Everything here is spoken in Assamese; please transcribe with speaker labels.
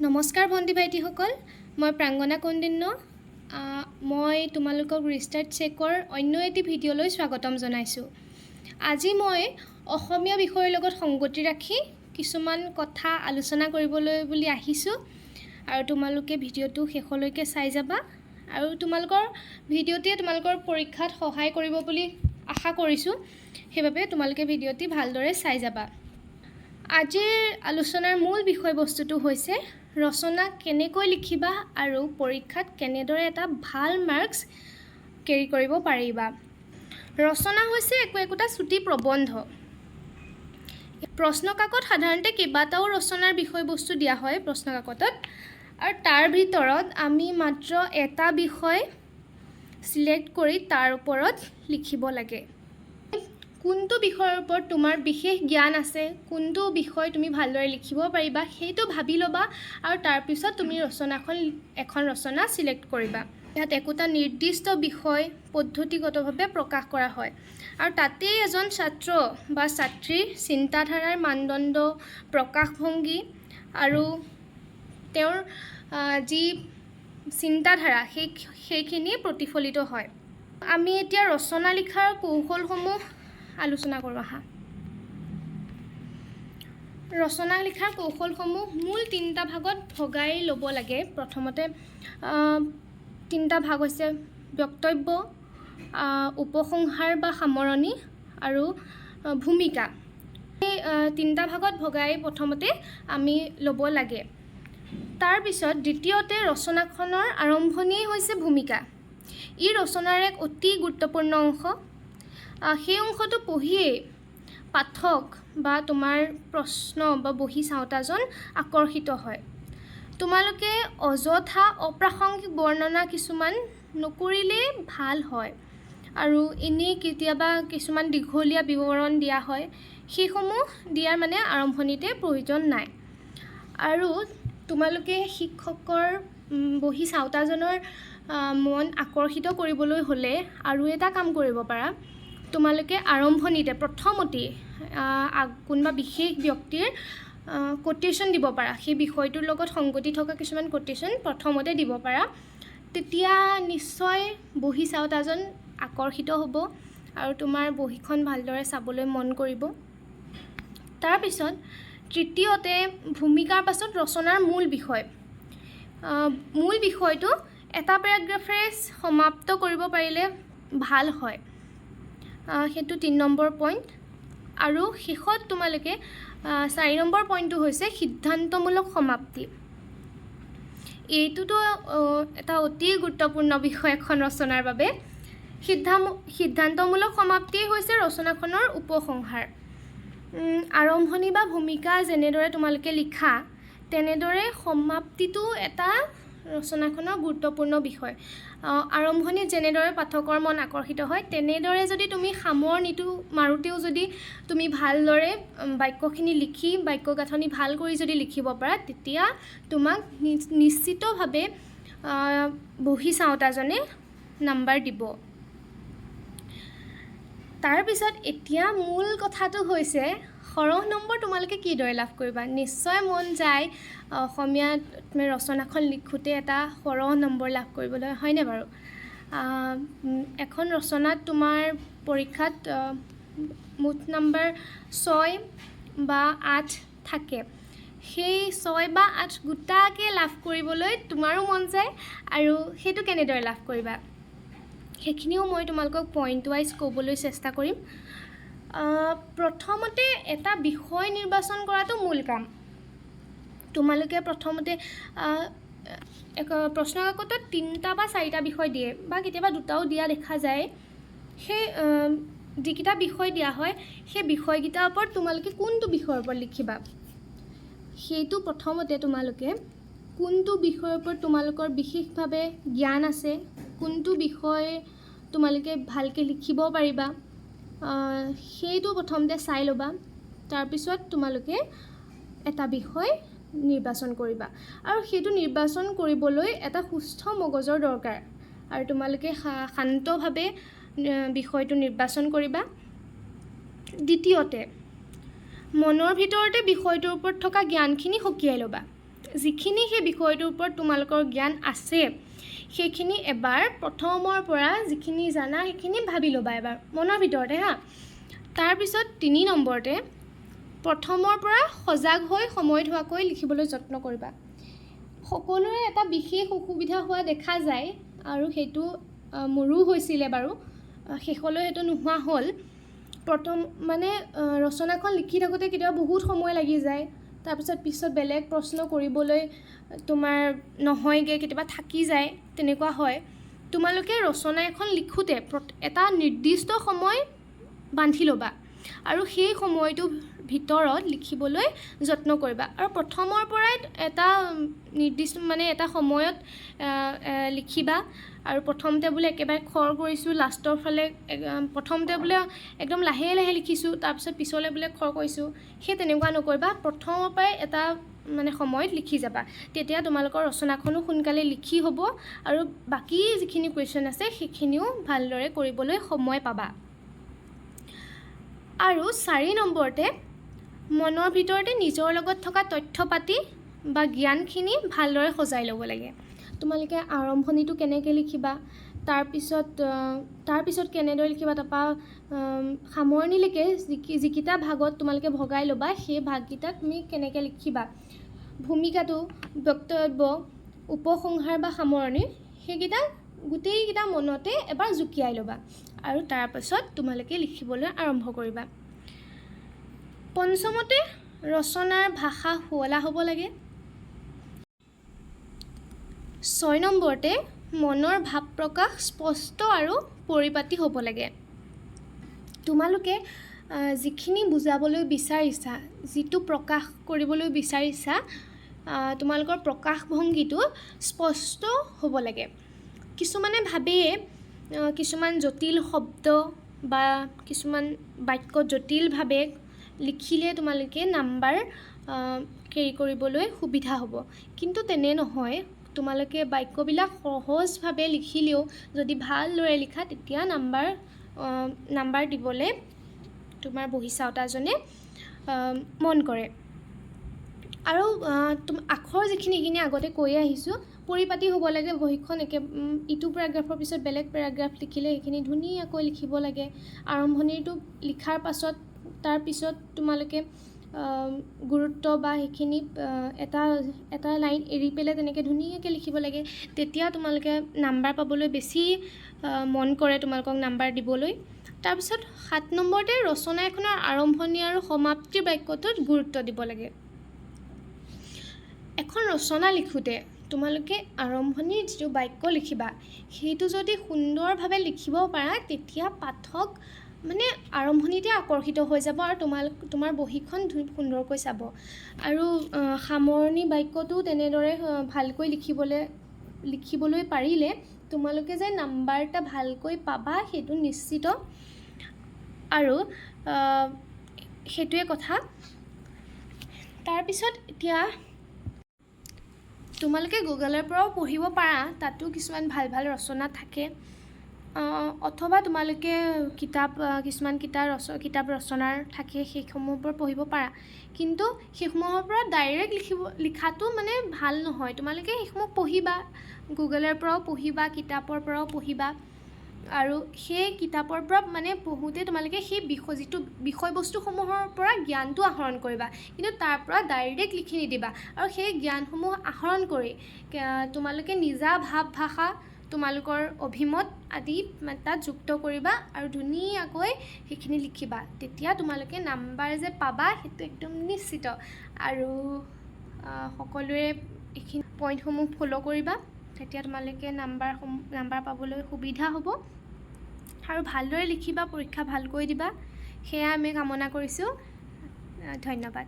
Speaker 1: নমস্কাৰ ভণ্টি ভাইটিসকল, মই প্ৰাংগনা কৌন্দিন্য। মই তোমালোকক ৰিষ্টাৰ্ট চেকৰ অন্য এটি ভিডিঅ'লৈ স্বাগতম জনাইছোঁ। আজি মই অসমীয়া বিষয়ৰ লগত সংগতি ৰাখি কিছুমান কথা আলোচনা কৰিবলৈ বুলি আহিছোঁ আৰু তোমালোকে ভিডিঅ'টো শেষলৈকে চাই যাবা আৰু তোমালোকৰ ভিডিঅ'টোৱে তোমালোকৰ পৰীক্ষাত সহায় কৰিব বুলি আশা কৰিছোঁ। সেইবাবে তোমালোকে ভিডিঅ'টি ভালদৰে চাই যাবা। আজিৰ আলোচনাৰ মূল বিষয়বস্তুটো হৈছে ৰচনা কেনেকৈ লিখিবা আৰু পৰীক্ষাত কেনেদৰে এটা ভাল মাৰ্কছ কেৰি কৰিব পাৰিবা। ৰচনা হৈছে একোটা চুটি প্ৰবন্ধ। প্ৰশ্নকাকত সাধাৰণতে কেইবাটাও ৰচনাৰ বিষয়বস্তু দিয়া হয় প্ৰশ্নকাকতত, আৰু তাৰ ভিতৰত আমি মাত্ৰ এটা বিষয় চিলেক্ট কৰি তাৰ ওপৰত লিখিব লাগে। কোনটো বিষয়ৰ ওপৰত তোমাৰ বিশেষ জ্ঞান আছে, কোনটো বিষয় তুমি ভালদৰে লিখিব পাৰিবা সেইটো ভাবি ল'বা আৰু তাৰপিছত তুমি এখন ৰচনা চিলেক্ট কৰিবা। ইয়াত একোটা নিৰ্দিষ্ট বিষয় পদ্ধতিগতভাৱে প্ৰকাশ কৰা হয় আৰু তাতেই এজন ছাত্ৰ বা ছাত্ৰীৰ চিন্তাধাৰাৰ মানদণ্ড, প্ৰকাশভংগী আৰু তেওঁৰ যি চিন্তাধাৰা সেইখিনি প্ৰতিফলিত হয়। আমি এতিয়া ৰচনা লিখাৰ কৌশলসমূহ আলোচনা কৰোঁ আহা। ৰচনা লিখাৰ কৌশলসমূহ মূল তিনিটা ভাগত ভগাই ল'ব লাগে। প্ৰথমতে তিনিটা ভাগ হৈছে বক্তব্য, উপসংহাৰ বা সামৰণি আৰু ভূমিকা। এই তিনিটা ভাগত ভগাই প্ৰথমতে আমি ল'ব লাগে। তাৰপিছত দ্বিতীয়তে ৰচনাখনৰ আৰম্ভণিয়েই হৈছে ভূমিকা। ই ৰচনাৰ এক অতি গুৰুত্বপূৰ্ণ অংশ। সেই অংশটো পঢ়িয়েই পাঠক বা তোমাৰ প্ৰশ্ন বা বহি চাওঁতাজন আকৰ্ষিত হয়। তোমালোকে অযথা অপ্ৰাসংগিক বৰ্ণনা কিছুমান নকৰিলেই ভাল হয় আৰু এনেই কেতিয়াবা কিছুমান দীঘলীয়া বিৱৰণ দিয়া হয়, সেইসমূহ দিয়াৰ মানে আৰম্ভণিতে প্ৰয়োজন নাই। আৰু তোমালোকে শিক্ষকৰ বহি চাওঁতাজনৰ মন আকৰ্ষিত কৰিবলৈ হ'লে আৰু এটা কাম কৰিব পাৰা। তোমালোকে আৰম্ভণিতে প্ৰথমতেই কোনোবা বিশেষ ব্যক্তিৰ কোটেশ্যন দিব পাৰা। সেই বিষয়টোৰ লগত সংগতি থকা কিছুমান কোটেশ্যন প্ৰথমতে দিব পাৰা। তেতিয়া নিশ্চয় বহি চাওঁতাজন আকৰ্ষিত হ'ব আৰু তোমাৰ বহীখন ভালদৰে চাবলৈ মন কৰিব। তাৰপিছত তৃতীয়তে ভূমিকাৰ পাছত ৰচনাৰ মূল বিষয়। মূল বিষয়টো এটা পেৰাগ্ৰাফেৰে সমাপ্ত কৰিব পাৰিলে ভাল হয়। সেইটো 3 নম্বৰ পইণ্ট। আৰু শেষত তোমালোকে 4 নম্বৰ পইণ্টটো হৈছে সিদ্ধান্তমূলক সমাপ্তি। এইটোতো এটা অতি গুৰুত্বপূৰ্ণ বিষয় এখন ৰচনাৰ বাবে। সিদ্ধান্তমূলক সমাপ্তিয়েই হৈছে ৰচনাখনৰ উপসংহাৰ। আৰম্ভণি বা ভূমিকা যেনেদৰে তোমালোকে লিখা তেনেদৰে সমাপ্তিটো এটা ৰচনাখনৰ গুৰুত্বপূৰ্ণ বিষয়। আৰম্ভণিত যেনেদৰে পাঠকৰ মন আকৰ্ষিত হয় তেনেদৰে যদি তুমি সামৰণিটো মাৰোঁতেও যদি তুমি ভালদৰে বাক্যখিনি লিখি বাক্য গাঁথনি ভাল কৰি যদি লিখিব পাৰা তেতিয়া তোমাক নিশ্চিতভাৱে বহি চাওঁতাজনে নাম্বাৰ দিব। তাৰপিছত এতিয়া মূল কথাটো হৈছে সৰহ নম্বৰ তোমালোকে কিদৰে লাভ কৰিবা। নিশ্চয় মন যায় অসমীয়াত ৰচনাখন লিখোঁতে এটা সৰহ নম্বৰ লাভ কৰিবলৈ, হয়নে বাৰু? এখন ৰচনাত তোমাৰ পৰীক্ষাত মুঠ নম্বৰ 6 বা 8 থাকে। সেই 6 বা 8 গোটাকৈ লাভ কৰিবলৈ তোমাৰো মন যায় আৰু সেইটো কেনেদৰে লাভ কৰিবা সেইখিনিও মই তোমালোকক পইণ্ট ৱাইজ ক'বলৈ চেষ্টা কৰিম। প্ৰথমতে এটা বিষয় নিৰ্বাচন কৰাটো মূল কাম। তোমালোকে প্ৰথমতে প্ৰশ্নকাকতত 3টা বা 4টা বিষয় দিয়ে বা কেতিয়াবা 2টাও দিয়া দেখা যায়। সেই যিকেইটা বিষয় দিয়া হয় সেই বিষয়কেইটাৰ ওপৰত তোমালোকে কোনটো বিষয়ৰ ওপৰত লিখিবা সেইটো প্ৰথমতে তোমালোকে কোনটো বিষয়ৰ ওপৰত তোমালোকৰ বিশেষভাৱে জ্ঞান আছে, কোনটো বিষয় তোমালোকে ভালকৈ লিখিব পাৰিবা সেইটো প্ৰথমতে চাই ল'বা। তাৰপিছত তোমালোকে এটা বিষয় নিৰ্বাচন কৰিবা আৰু সেইটো নিৰ্বাচন কৰিবলৈ এটা সুস্থ মগজৰ দৰকাৰ আৰু তোমালোকে শান্তভাৱে বিষয়টো নিৰ্বাচন কৰিবা। দ্বিতীয়তে মনৰ ভিতৰতে বিষয়টোৰ ওপৰত থকা জ্ঞানখিনি সকীয়াই ল'বা। যিখিনি সেই বিষয়টোৰ ওপৰত তোমালোকৰ জ্ঞান আছে সেইখিনি এবাৰ প্ৰথমৰ পৰা যিখিনি জানা সেইখিনি ভাবি ল'বা এবাৰ মনৰ ভিতৰতে হা। তাৰপিছত 3 নম্বৰতে প্ৰথমৰ পৰা সজাগ হৈ সময়ত হোৱাকৈ লিখিবলৈ যত্ন কৰিবা। সকলোৰে এটা বিশেষ অসুবিধা হোৱা দেখা যায় আৰু সেইটো মোৰো হৈছিলে বাৰু, শেষলৈ সেইটো নোহোৱা হ'ল। প্ৰথম মানে ৰচনাখন লিখি থাকোঁতে কেতিয়াবা বহুত সময় লাগি যায়, পিছত বেলেগ প্ৰশ্ন কৰিবলৈ তোমাৰ নহয়গৈ, কেতিয়াবা থাকি যায়, তেনেকুৱা হয়। তোমালোকে ৰচনা এখন লিখোঁতে এটা নিৰ্দিষ্ট সময় বান্ধি ল'বা আৰু সেই সময়টোৰ ভিতৰত লিখিবলৈ যত্ন কৰিবা। আৰু প্ৰথমৰ পৰাই এটা নিৰ্দিষ্ট মানে এটা সময়ত লিখিবা। আৰু প্ৰথমতে বোলে একেবাৰে খৰ কৰিছোঁ, লাষ্টৰ ফালে প্ৰথমতে বোলে একদম লাহে লাহে লিখিছোঁ, তাৰপিছত পিছলৈ বোলে খৰ কৰিছোঁ, সেই তেনেকুৱা নকৰিবা। প্ৰথমৰ পৰাই এটা মানে সময়ত লিখি যাবা, তেতিয়া তোমালোকৰ ৰচনাখনো সোনকালে লিখি হ'ব আৰু বাকী যিখিনি কুৱেশ্যন আছে সেইখিনিও ভালদৰে কৰিবলৈ সময় পাবা। আৰু 4 নম্বৰতে মনৰ ভিতৰতে নিজৰ লগত থকা তথ্য পাতি বা জ্ঞানখিনি ভালদৰে সজাই ল'ব লাগে। তোমালোকে আৰম্ভণিটো কেনেকৈ লিখিবা, তাৰপিছত কেনেদৰে লিখিবা, তাৰপৰা সামৰণিলৈকে যিকেইটা ভাগত তোমালোকে ভগাই ল'বা সেই ভাগকেইটা তুমি কেনেকৈ লিখিবা, ভূমিকাটো, বক্তব্য, উপসংহাৰ বা সামৰণি, সেইকেইটা গোটেইকেইটা মনতে এবাৰ জুকিয়াই ল'বা আৰু তাৰপাছত তোমালোকে লিখিবলৈ আৰম্ভ কৰিবা। পঞ্চমতে ৰচনাৰ ভাষা শুৱলা হ'ব লাগে। 6 নম্বৰতে মনৰ ভাৱ প্ৰকাশ স্পষ্ট আৰু পৰিপাটি হ'ব লাগে। তোমালোকে যিখিনি বুজাবলৈ বিচাৰিছা, যিটো প্ৰকাশ কৰিবলৈ বিচাৰিছা, তোমালোকৰ প্ৰকাশভংগীটো স্পষ্ট হ'ব লাগে। কিছুমানে ভাবেই কিছুমান জটিল শব্দ বা কিছুমান বাক্য জটিলভাৱে লিখিলে তোমালোকে নাম্বাৰ কেৰি কৰিবলৈ সুবিধা হ'ব, কিন্তু তেনে নহয়। তোমালোকে বাক্যবিলাক সহজভাৱে লিখিলেও যদি ভালদৰে লিখা তেতিয়া নাম্বাৰ দিবলৈ তোমাৰ বহি চাওঁতাজনে মন কৰে। আৰু আখৰ যিখিনি আগতে কৈ আহিছোঁ, পৰিপাটি হ'ব লাগে বহীখন। ইটো পেৰাগ্ৰাফৰ পিছত বেলেগ পেৰাগ্ৰাফ লিখিলে সেইখিনি ধুনীয়াকৈ লিখিব লাগে। আৰম্ভণিটো লিখাৰ পাছত তাৰপিছত তোমালোকে গুৰুত্ব বা সেইখিনি এটা লাইন এৰি পেলাই তেনেকৈ ধুনীয়াকৈ লিখিব লাগে, তেতিয়া তোমালোকে নাম্বাৰ পাবলৈ বেছি মন কৰে তোমালোকক নাম্বাৰ দিবলৈ। তাৰপিছত 7 নম্বৰতে ৰচনা এখনৰ আৰম্ভণি আৰু সমাপ্তিৰ বাক্যটোত গুৰুত্ব দিব লাগে। এখন ৰচনা লিখোঁতে তোমালোকে আৰম্ভণিৰ যিটো বাক্য লিখিবা সেইটো যদি সুন্দৰভাৱে লিখিব পাৰা, তেতিয়া পাঠক মানে আৰম্ভণিতে আকৰ্ষিত হৈ যাব আৰু তোমাৰ বহীখন সুন্দৰকৈ চাব। আৰু সামৰণি বাক্যটো তেনেদৰে ভালকৈ লিখিবলৈ পাৰিলে তোমালোকে যে নাম্বাৰ এটা ভালকৈ পাবা সেইটো নিশ্চিত। আৰু সেইটোৱে কথা। তাৰপিছত এতিয়া তোমালোকে গুগলৰ পৰাও পঢ়িব পাৰা, তাতো কিছুমান ভাল ভাল ৰচনা থাকে। অথবা তোমালোকে কিছুমান কিতাপ ৰচনাৰ থাকে, সেইসমূহৰ পৰা পঢ়িব পাৰা। কিন্তু সেইসমূহৰ পৰা ডাইৰেক্ট লিখাটো মানে ভাল নহয়। তোমালোকে সেইসমূহ পঢ়িবা, গুগলৰ পৰাও পঢ়িবা, কিতাপৰ পৰাও পঢ়িবা। আৰু সেই কিতাপৰ পৰা মানে পঢ়োঁতে তোমালোকে সেই যিটো বিষয়বস্তুসমূহৰ পৰা জ্ঞানটো আহৰণ কৰিবা, কিন্তু তাৰ পৰা ডাইৰেক্ট লিখি নিদিবা। আৰু সেই জ্ঞানসমূহ আহৰণ কৰি তোমালোকে নিজা ভাৱ ভাষা, তোমালোকৰ অভিমত আদি তাত যুক্ত কৰিবা আৰু ধুনীয়াকৈ সেইখিনি লিখিবা। তেতিয়া তোমালোকে নাম্বাৰ যে পাবা সেইটো একদম নিশ্চিত। আৰু সকলোৱে এইখিনি পইণ্টসমূহ ফ'ল' কৰিবা, তেতিয়া তোমালোকে নাম্বাৰ পাবলৈ সুবিধা হ'ব। আৰু ভালদৰে লিখিবা, পৰীক্ষা ভালকৈ দিবা, সেয়া আমি কামনা কৰিছোঁ। ধন্যবাদ।